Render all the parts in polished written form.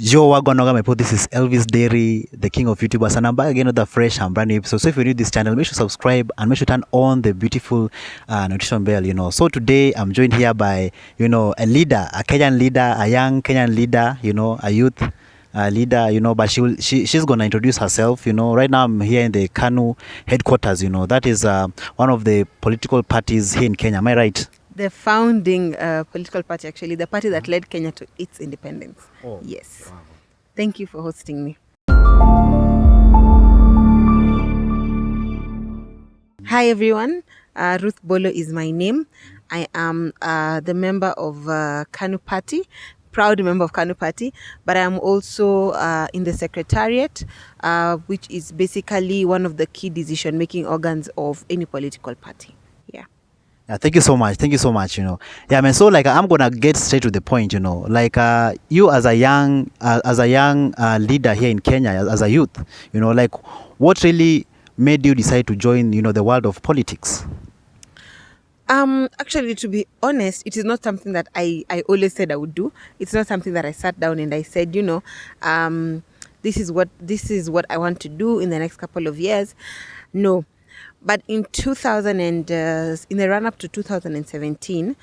Yo, Wagwanoga, my pod. This is Elvis Dairy, the king of YouTubers, and I'm back again with a fresh and brand new episode. So if you're new to this channel, make sure to subscribe and make sure to turn on the beautiful notification bell. So today I'm joined here by, a leader, a Kenyan leader, a young Kenyan leader, a youth leader, but she's gonna introduce herself. Right now I'm here in the KANU headquarters. That is one of the political parties here in Kenya. Am I right? The founding political party, actually, the party that led Kenya to its independence. Oh, yes. wow. Thank you for hosting me. Hi, everyone. Ruth Bolo is my name. I am the member of KANU Party, proud member of KANU Party, but I am also in the secretariat, which is basically one of the key decision-making organs of any political party. Yeah. Yeah, thank you so much. Thank you so much. Yeah, man. So like, I'm gonna get straight to the point. Like, you as a young leader here in Kenya, as a youth, like, what really made you decide to join, the world of politics? Actually, to be honest, it is not something that I always said I would do. It's not something that I sat down and I said, this is what I want to do in the next couple of years. No. But in 2000 and in the run up to 2017,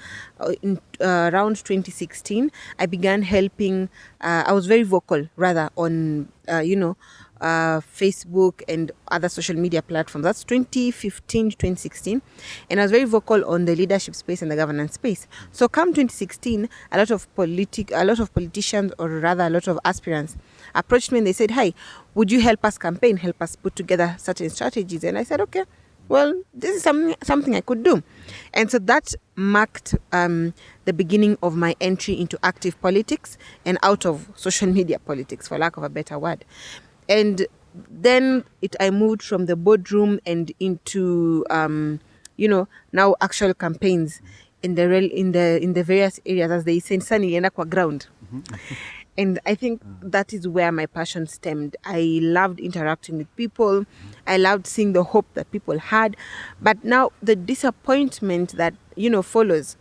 around 2016, I began helping. I was very vocal, rather, on Facebook and other social media platforms. That's 2015 to 2016, and I was very vocal on the leadership space and the governance space. So, come 2016, a lot of politicians, or rather, a lot of aspirants, approached me and they said, "Hi, would you help us campaign? Help us put together certain strategies?" And I said, "Okay. Well, this is something I could do." And so that marked the beginning of my entry into active politics and out of social media politics, for lack of a better word. And then I moved from the boardroom and into now actual campaigns in the various areas, as they say, nilienda kwa ground. And I think that is where my passion stemmed. I loved interacting with people. I loved seeing the hope that people had. But now the disappointment that, follows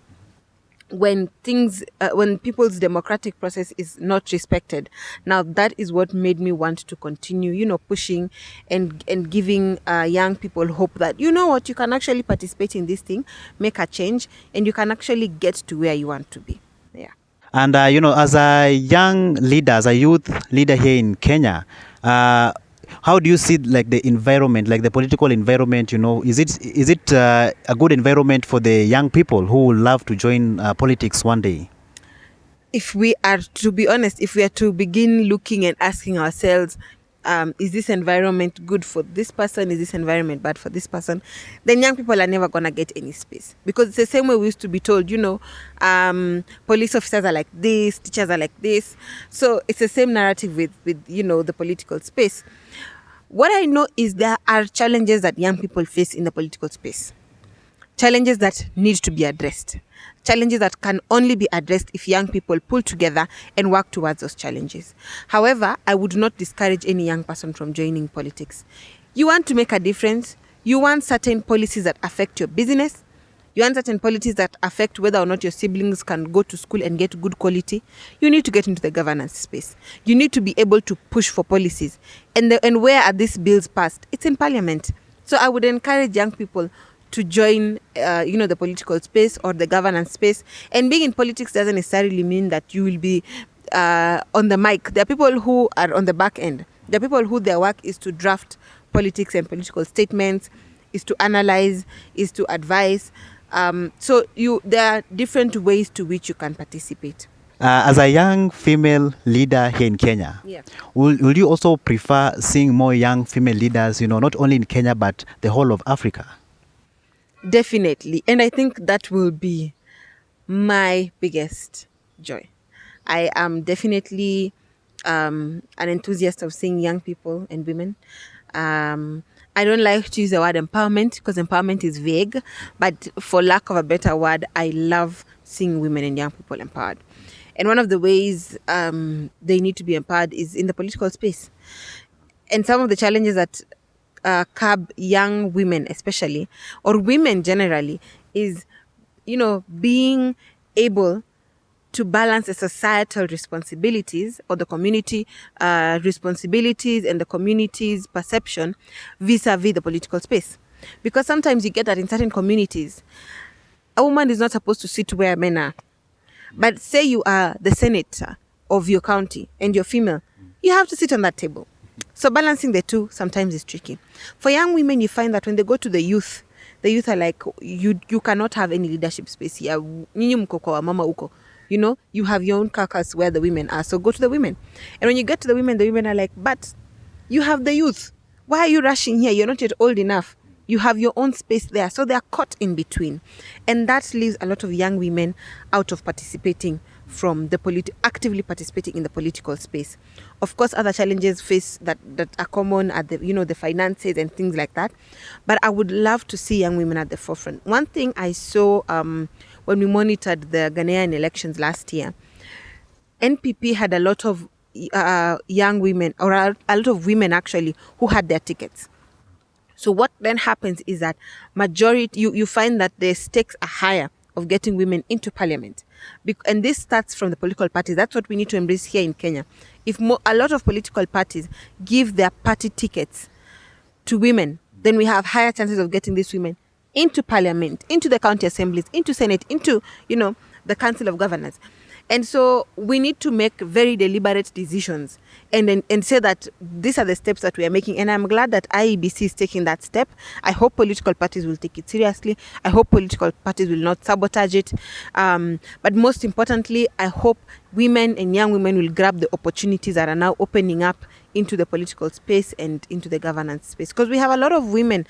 when people's democratic process is not respected. Now that is what made me want to continue, pushing and giving young people hope that, you can actually participate in this thing, make a change, and you can actually get to where you want to be. Yeah. And as a young leader, as a youth leader here in Kenya, how do you see like the environment, like the political environment? Is it a good environment for the young people who would love to join politics one day? If we are to be honest, if we are to begin looking and asking ourselves, is this environment good for this person? Is this environment bad for this person? Then young people are never going to get any space. Because it's the same way we used to be told, police officers are like this, teachers are like this. So it's the same narrative with the political space. What I know is there are challenges that young people face in the political space. Challenges that need to be addressed. Challenges that can only be addressed if young people pull together and work towards those challenges. However, I would not discourage any young person from joining politics. You want to make a difference. You want certain policies that affect your business. You want certain policies that affect whether or not your siblings can go to school and get good quality. You need to get into the governance space. You need to be able to push for policies. And where are these bills passed? It's in parliament. So I would encourage young people to join, the political space or the governance space. And being in politics doesn't necessarily mean that you will be on the mic. There are people who are on the back end. There are people who their work is to draft politics and political statements, is to analyze, is to advise. So there are different ways to which you can participate. As a young female leader here in Kenya, Yeah. Will you also prefer seeing more young female leaders, not only in Kenya, but the whole of Africa? Definitely. And I think that will be my biggest joy. I am definitely an enthusiast of seeing young people and women. I don't like to use the word empowerment because empowerment is vague, but for lack of a better word, I love seeing women and young people empowered. And one of the ways they need to be empowered is in the political space. And some of the challenges that curb young women especially, or women generally, is, being able to balance the societal responsibilities or the community responsibilities and the community's perception vis-a-vis the political space. Because sometimes you get that in certain communities, a woman is not supposed to sit where men are. But say you are the senator of your county and you're female, you have to sit on that table. So balancing the two sometimes is tricky. For young women, you find that when they go to the youth are like, you cannot have any leadership space here. Nyinyi mko kwa mama uko. You know, you have your own caucus where the women are. So go to the women. And when you get to the women are like, but you have the youth. Why are you rushing here? You're not yet old enough. You have your own space there. So they are caught in between. And that leaves a lot of young women out of participating from the actively participating in the political space. Of course, other challenges face that are common at the finances and things like that. But I would love to see young women at the forefront. One thing I saw when we monitored the Ghanaian elections last year, NPP had a lot of young women, or a lot of women actually, who had their tickets. So what then happens is that majority, you find that the stakes are higher of getting women into parliament. And this starts from the political parties. That's what we need to embrace here in Kenya. If a lot of political parties give their party tickets to women, then we have higher chances of getting these women into parliament, into the county assemblies, into Senate, into, the Council of Governors. And so we need to make very deliberate decisions and say that these are the steps that we are making. And I'm glad that IEBC is taking that step. I hope political parties will take it seriously. I hope political parties will not sabotage it. But most importantly, I hope women and young women will grab the opportunities that are now opening up into the political space and into the governance space. Because we have a lot of women,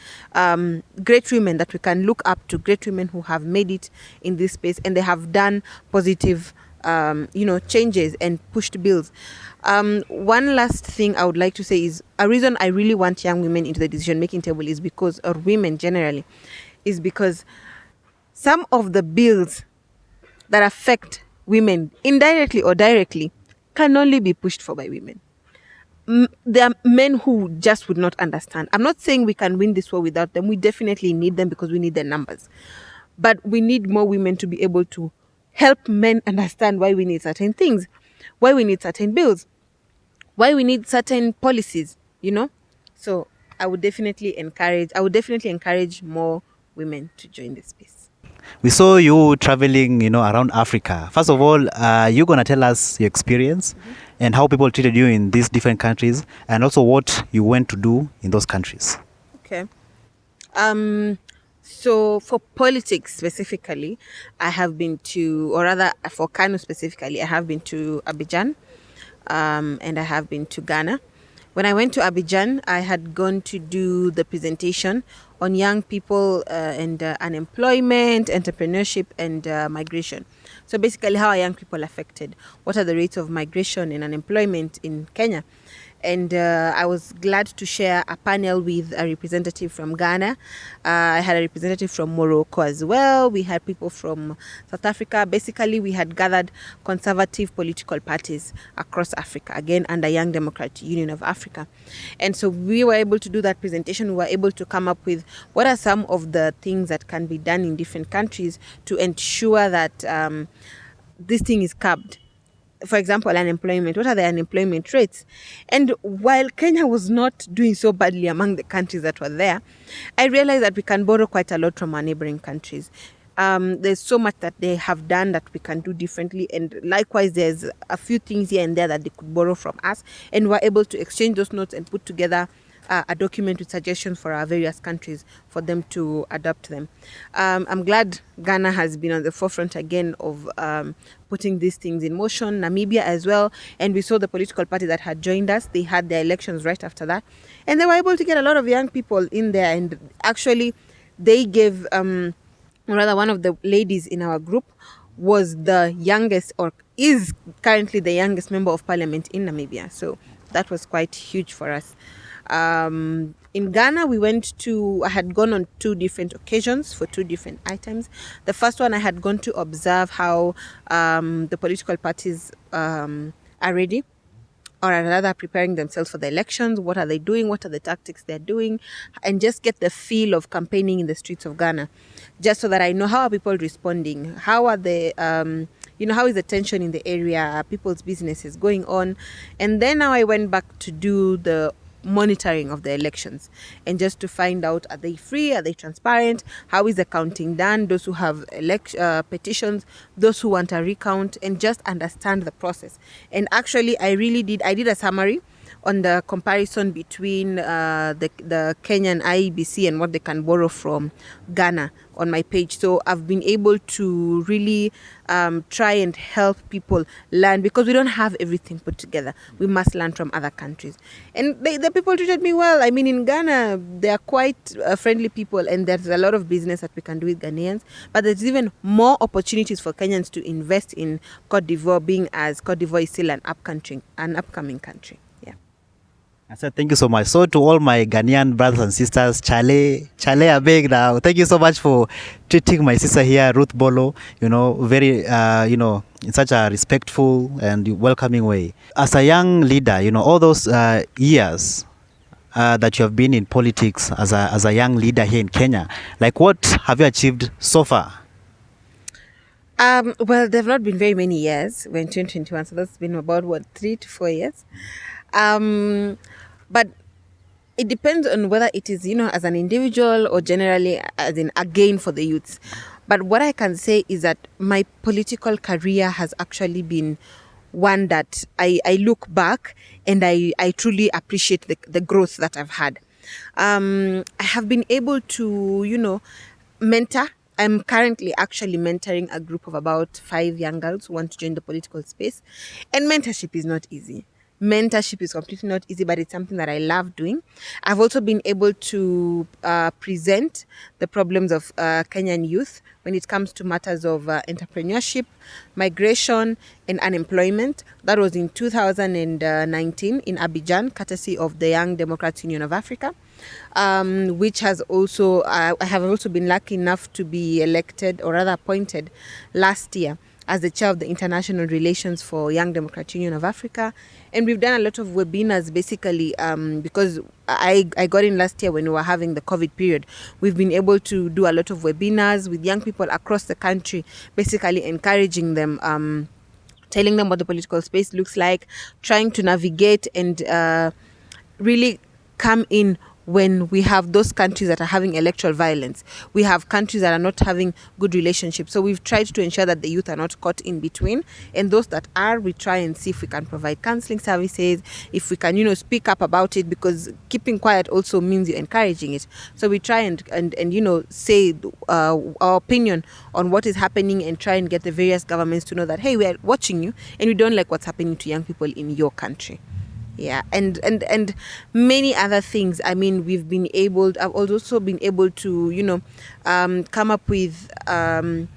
great women that we can look up to, great women who have made it in this space and they have done positive changes and pushed bills. One last thing I would like to say is a reason I really want young women into the decision-making table is because, or women generally, is because some of the bills that affect women indirectly or directly can only be pushed for by women. There are men who just would not understand. I'm not saying we can win this war without them. We definitely need them because we need their numbers. But we need more women to be able to help men understand why we need certain things, why we need certain bills, why we need certain policies, So I would definitely encourage more women to join this space. We saw you traveling, around Africa. First of all, you're going to tell us your experience and how people treated you in these different countries and also what you went to do in those countries. Okay. So for politics specifically, I have been to, or rather for Kano specifically, I have been to Abidjan and I have been to Ghana. When I went to Abidjan, I had gone to do the presentation on young people and unemployment, entrepreneurship and migration. So basically how are young people affected? What are the rates of migration and unemployment in Kenya? And I was glad to share a panel with a representative from Ghana. I had a representative from Morocco as well. We had people from South Africa. Basically, we had gathered conservative political parties across Africa, again, under Young Democratic Union of Africa. And so we were able to do that presentation. We were able to come up with what are some of the things that can be done in different countries to ensure that this thing is curbed. For example, unemployment. What are the unemployment rates? And while Kenya was not doing so badly among the countries that were there, I realized that we can borrow quite a lot from our neighboring countries. There's so much that they have done that we can do differently. And likewise, there's a few things here and there that they could borrow from us. And we're able to exchange those notes and put together a document with suggestions for our various countries for them to adopt them. I'm glad Ghana has been on the forefront again of putting these things in motion. Namibia as well. And we saw the political party that had joined us. They had their elections right after that. And they were able to get a lot of young people in there. And actually, they gave, rather one of the ladies in our group was the youngest, or is currently the youngest member of parliament in Namibia. So that was quite huge for us. In Ghana, I had gone on 2 different occasions for 2 different items. The first one, I had gone to observe how the political parties are ready, or rather preparing themselves for the elections. What are they doing? What are the tactics they're doing? And just get the feel of campaigning in the streets of Ghana, just so that I know how are people responding? How are the how is the tension in the area, are people's businesses going on. And then now I went back to do the monitoring of the elections, and just to find out, are they free, are they transparent, how is the counting done, those who have petitions, those who want a recount, and just understand the process. And actually I did a summary on the comparison between the Kenyan IEBC and what they can borrow from Ghana on my page. So I've been able to really try and help people learn, because we don't have everything put together. We must learn from other countries. And the people treated me well. I mean, in Ghana, they are quite friendly people, and there's a lot of business that we can do with Ghanaians. But there's even more opportunities for Kenyans to invest in Cote d'Ivoire, being as Cote d'Ivoire is still an upcoming country. Yeah. I said thank you so much. So to all my Ghanaian brothers and sisters, Chale Abeg now. Thank you so much for treating my sister here, Ruth Bolo, very, in such a respectful and welcoming way. As a young leader, all those years that you have been in politics as a young leader here in Kenya, like what have you achieved so far? Well, there have not been very many years. We're in 2021, so that's been about 3 to 4 years. But it depends on whether it is, as an individual or generally as in a gain for the youths. But what I can say is that my political career has actually been one that I look back and I truly appreciate the growth that I've had. I have been able to, mentor. I'm currently actually mentoring a group of about 5 young girls who want to join the political space. And mentorship is not easy. Mentorship is completely not easy, but it's something that I love doing. I've also been able to present the problems of Kenyan youth when it comes to matters of entrepreneurship, migration, and unemployment. That was in 2019 in Abidjan, courtesy of the Young Democrats Union of Africa, which has also, I have also been lucky enough to be elected, or rather appointed, last year as the chair of the International Relations for Young Democrat Union of Africa. And we've done a lot of webinars, basically, because I got in last year when we were having the COVID period. We've been able to do a lot of webinars with young people across the country, basically encouraging them, telling them what the political space looks like, trying to navigate and really come in when we have those countries that are having electoral violence. We have countries that are not having good relationships. So we've tried to ensure that the youth are not caught in between. And those that are, we try and see if we can provide counseling services, if we can, speak up about it, because keeping quiet also means you're encouraging it. So we try and say our opinion on what is happening, and try and get the various governments to know that, hey, we are watching you and we don't like what's happening to young people in your country. Yeah, and many other things. I mean, I've also been able to, come up with town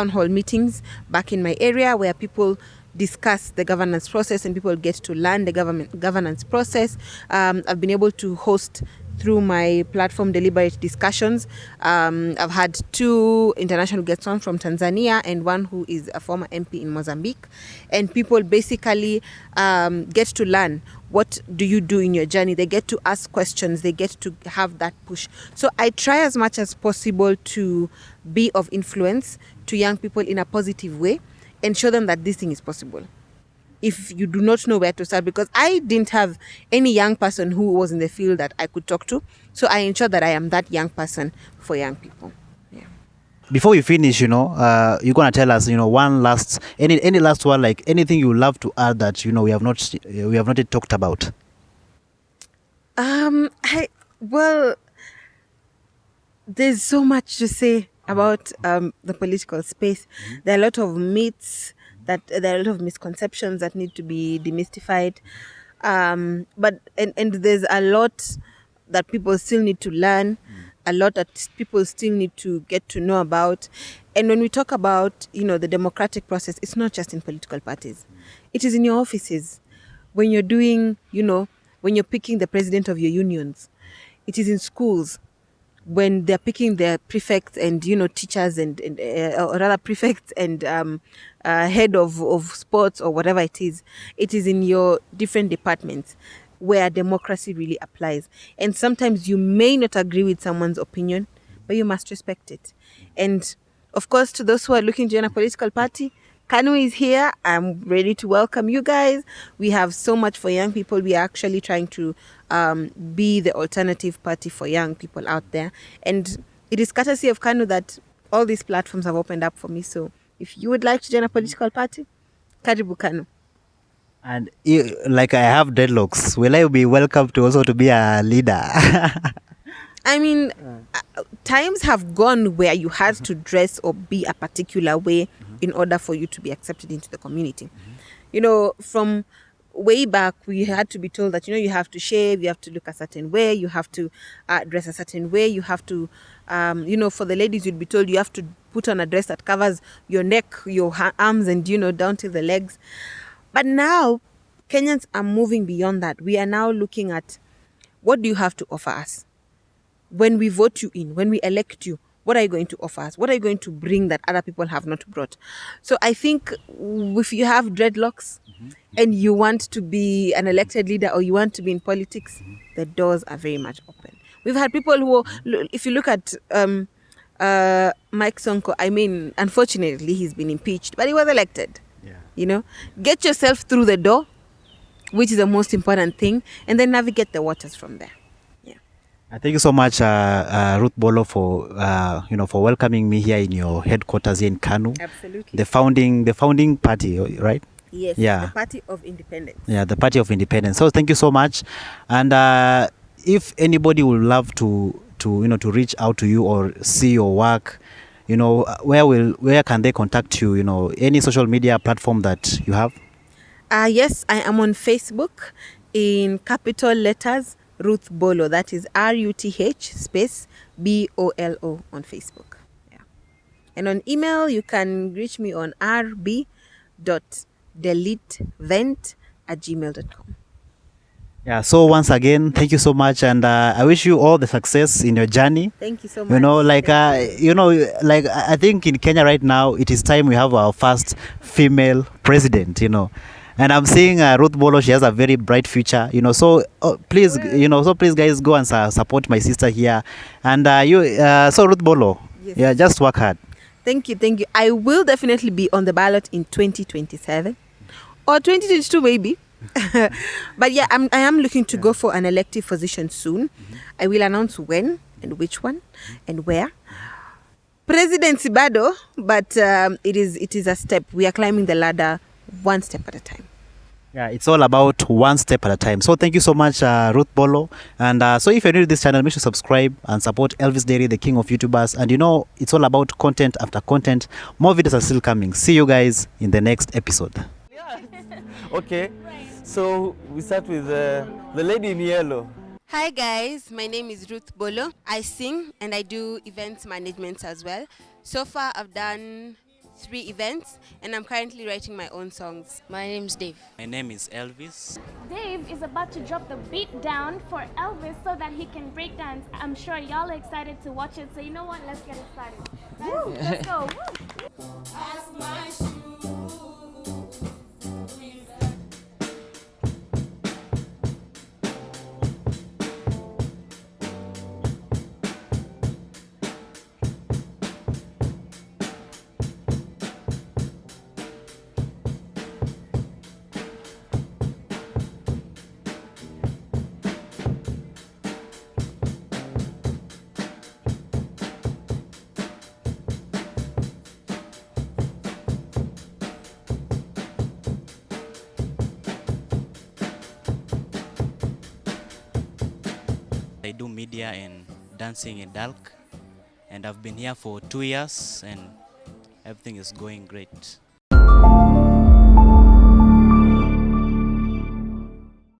hall meetings back in my area where people discuss the governance process and people get to learn the governance process. I've been able to host, through my platform, deliberate discussions. I've had 2 international guests, one from Tanzania and one who is a former MP in Mozambique. And people basically get to learn, what do you do in your journey? They get to ask questions. They get to have that push. So I try as much as possible to be of influence to young people in a positive way and show them that this thing is possible. If you do not know where to start, because I didn't have any young person who was in the field that I could talk to. So I ensure that I am that young person for young people. Yeah. Before we finish, you're gonna tell us, one last, any last one, like anything you love to add that we have not yet talked about. Well, there's so much to say about the political space. There are a lot of myths, there are a lot of misconceptions that need to be demystified. But there's a lot that people still need to learn, a lot that people still need to get to know about. And when we talk about, the democratic process, it's not just in political parties. It is in your offices. When you're doing, when you're picking the president of your unions. It is in schools, when they're picking their prefects and teachers and or rather prefects and head of sports or whatever it is in your different departments where democracy really applies. And sometimes you may not agree with someone's opinion, but you must respect it. And of course, to those who are looking to join a political party, Kanu is here. I'm ready to welcome you guys. We have so much for young people. We are actually trying to be the alternative party for young people out there. And it is courtesy of Kanu that all these platforms have opened up for me. So if you would like to join a political party, Karibu Kanu. And like I have dreadlocks, will I be welcome to also to be a leader? I mean, times have gone where you had to dress or be a particular way in order for you to be accepted into the community. You know, from way back, we had to be told that, you have to shave, you have to look a certain way, you have to dress a certain way, you have to, for the ladies, you'd be told you have to put on a dress that covers your neck, your arms, and, down to the legs. But now, Kenyans are moving beyond that. We are now looking at, what do you have to offer us? When we vote you in, when we elect you, what are you going to offer us? What are you going to bring that other people have not brought? So I think if you have dreadlocks and you want to be an elected leader or you want to be in politics, the doors are very much open. We've had people who, if you look at Mike Sonko, I mean, unfortunately, he's been impeached, but he was elected. Yeah. Get yourself through the door, which is the most important thing, and then navigate the waters from there. Thank you so much, Ruth Bolo, for for welcoming me here in your headquarters here in Kanu. Absolutely. The founding party, right? Yes. Yeah. The Party of Independence. Yeah, the Party of Independence. So thank you so much. And if anybody would love to reach out to you or see your work, where can they contact you? Any social media platform that you have? Yes, I am on Facebook in capital letters, Ruth Bolo. That is RUTH space BOLO on Facebook. Yeah. And on email, you can reach me on rb.deletevent@gmail.com. Yeah, so once again, thank you so much, and I wish you all the success in your journey. Thank you so much. I think in Kenya right now, it is time we have our first female president, And I'm seeing Ruth Bolo, she has a very bright future, so please, please guys go and support my sister here. And so Ruth Bolo, yes. Yeah, just work hard. Thank you. I will definitely be on the ballot in 2027 or 2022 maybe. But yeah, I am looking to go for an elective position soon. I will announce when and which one and where. Presidency bado, but it is a step. We are climbing the ladder one step at a time. Yeah, it's all about one step at a time. So thank you so much, Ruth Bolo. And so if you're new to this channel, make sure to subscribe and support Elvis Dairy, the king of YouTubers. And it's all about content after content. More videos are still coming. See you guys in the next episode. Okay, so we start with the lady in yellow. Hi guys, my name is Ruth Bolo. I sing and I do events management as well. So far I've done 3 events and I'm currently writing my own songs. My name's Dave. My name is Elvis. Dave is about to drop the beat down for Elvis so that he can break dance. I'm sure y'all are excited to watch it. So you know what? Let's get it started. Guys, let's go. I do media and dancing in Dalk, and I've been here for 2 years and everything is going great.